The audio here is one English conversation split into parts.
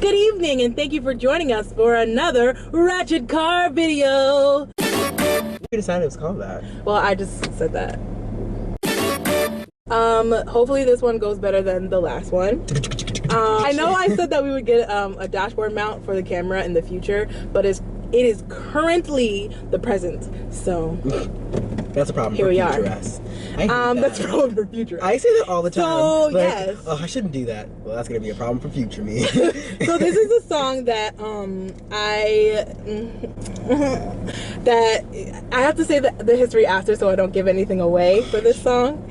Good evening, and thank you for joining us for another Ratchet car video. You decided it was called that. Well, I just said that. Hopefully this one goes better than the last one. I know I said that we would get a dashboard mount for the camera in the future, but it is currently the present, so that's a problem. Here for we future are. us. That's a problem for future. I say that all the time. So like, yes. Oh, I shouldn't do that. Well, that's gonna be a problem for future me. So this is a song that that I have to say the history after, so I don't give anything away for this song.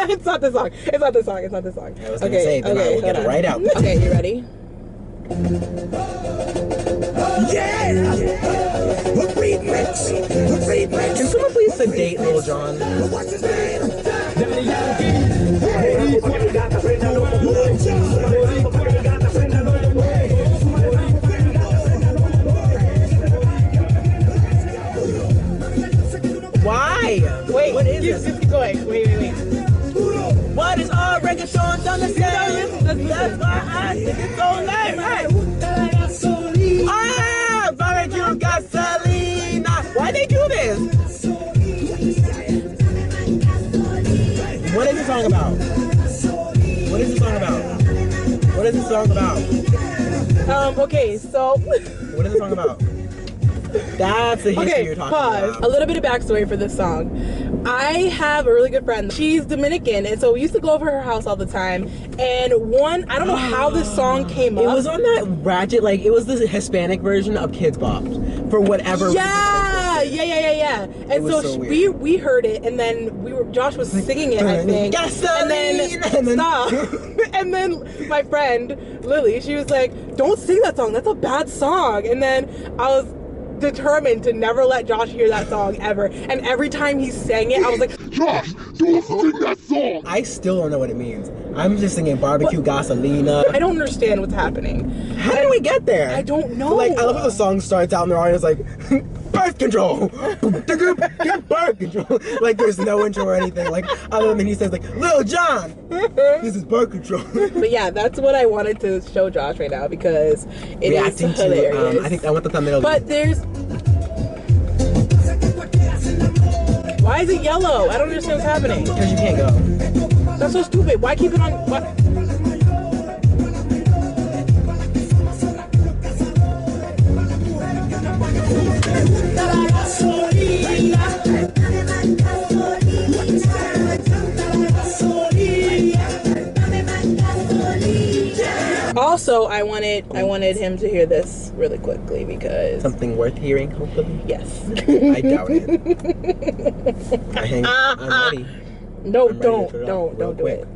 It's not the song. It's not the song. It's not the song. I was gonna say, then I will get it right out. Okay, you ready? Yeah! The remix! The remix! Can someone please sedate Lil Jon? What's his name? Why? Wait, what is this? Keep going. Wait. What is all reggaeton done the same? That's why I think it's so lame. Hey! Ah! Barbecue gasolina! Why they do this? What is the song about? What is the song about? What is the song about? Okay, so What is the song about? That's the history you're talking about. A little bit of backstory for this song. I have a really good friend. She's Dominican, and so we used to go over her house all the time. And I don't know how this song came up. It was on that Ratchet, like, it was the Hispanic version of Kids Bop. For whatever reason. Yeah. And so we heard it, and then Josh was singing it, I think. And then stop. And then my friend Lily, she was like, "Don't sing that song. That's a bad song." And then I was determined to never let Josh hear that song ever. And every time he sang it, I was like, Josh, don't sing that song! I still don't know what it means. I'm just singing barbecue gasolina. I don't understand what's happening. How did we get there? I don't know. So, like, I love how the song starts out and the audience like, birth control! Get birth control! Like, there's no intro or anything. Like, other than he says, like, Lil Jon! This is birth control. But yeah, that's what I wanted to show Josh right now because it is hilarious. I think I want the thumbnail. But there's... Why is it yellow? I don't understand what's happening. Because you can't go. That's so stupid. Why keep it on... What? Also, I wanted him to hear this really quickly because something worth hearing, hopefully. Yes. I doubt it. I'm ready. No, I'm don't do quick. it.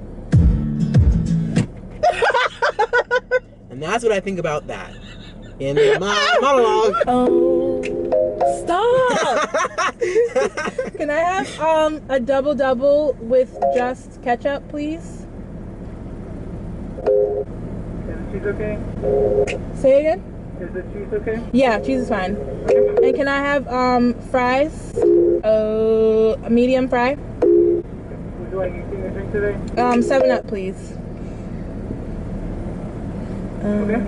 And that's what I think about that in my monologue. Oh, stop! Can I have a double with just ketchup, please? Cheese okay? Say again? Is the cheese okay? Yeah, cheese is fine. And can I have fries? A medium fry? Would you like anything to drink today? 7-Up, please. Okay.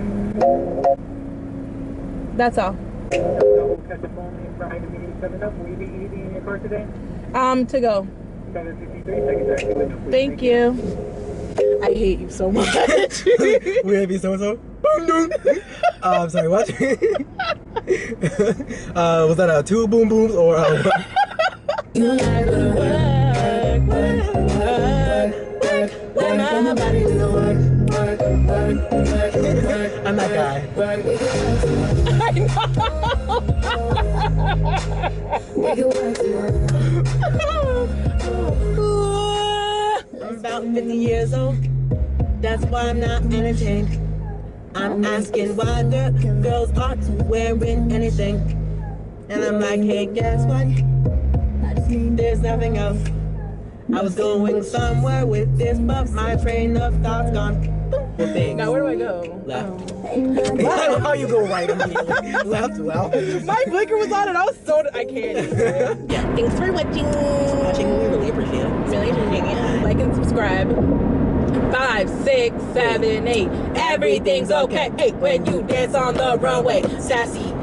That's all. Double ketchup only, fried and medium 7-Up. Will you be eating in your car today? To go. 7:53 seconds after the please. Thank you. I hate you so much. Would it be so-and-so? Boom, boom. I'm sorry, what? Was that 2 boom booms or what? You like to work, my body do the work. I'm that guy. I'm about 50 years old. That's why I'm not entertained. I'm asking why the girls aren't wearing anything. And I'm like, hey, guess what? There's nothing else. I was going somewhere with this, but my train of thoughts gone. Now where do I go? Left. How you go right immediately? Left, well. My blinker was on and I was so... I can't. Yeah, thanks for watching. We really appreciate it. Really appreciate it. Like and subscribe. 5, 6, 7, 8. Everything's okay. Hey, when you dance on the runway. Sassy.